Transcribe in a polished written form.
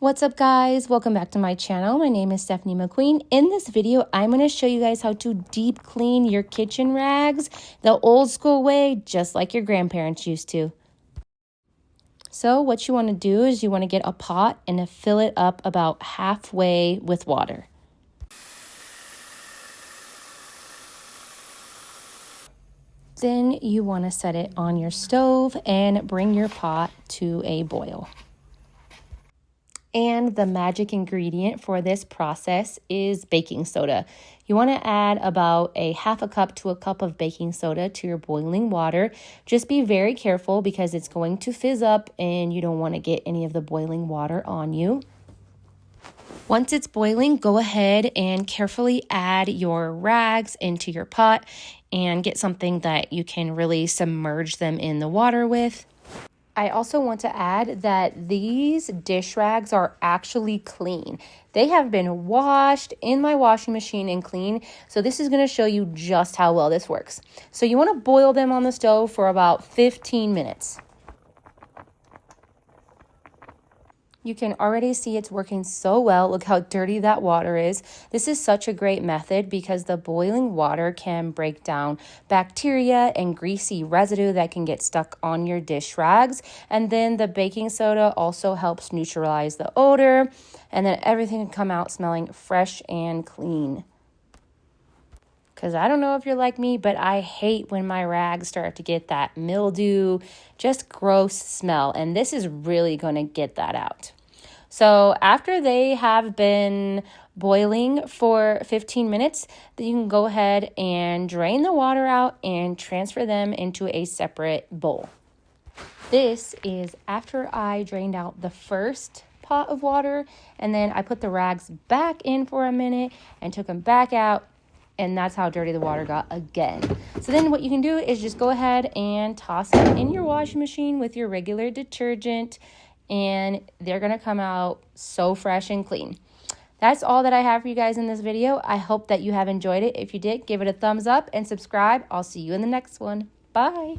What's up, guys? Welcome back to my channel. My name is Stephanie McQueen. In this video, I'm going to show you guys how to deep clean your kitchen rags the old school way, just like your grandparents used to. So what you want to do is you want to get a pot and fill it up about halfway with water. Then you want to set it on your stove and bring your pot to a boil. And the magic ingredient for this process is baking soda. You want to add about a half a cup to a cup of baking soda to your boiling water. Just be very careful because it's going to fizz up and you don't want to get any of the boiling water on you. Once it's boiling, go ahead and carefully add your rags into your pot and get something that you can really submerge them in the water with. I also want to add that these dish rags are actually clean. They have been washed in my washing machine and clean. So this is going to show you just how well this works. So you want to boil them on the stove for about 15 minutes. You can already see it's working so well. Look how dirty that water is. This is such a great method because the boiling water can break down bacteria and greasy residue that can get stuck on your dish rags. And then the baking soda also helps neutralize the odor, and then everything can come out smelling fresh and clean. Because I don't know if you're like me, but I hate when my rags start to get that mildew, just gross smell. And this is really going to get that out. So after they have been boiling for 15 minutes, then you can go ahead and drain the water out and transfer them into a separate bowl. This is after I drained out the first pot of water, and then I put the rags back in for a minute and took them back out. And that's how dirty the water got again. So then what you can do is just go ahead and toss it in your washing machine with your regular detergent, and they're gonna come out so fresh and clean. That's all that I have for you guys in this video. I hope that you have enjoyed it. If you did, give it a thumbs up and subscribe. I'll see you in the next one. Bye.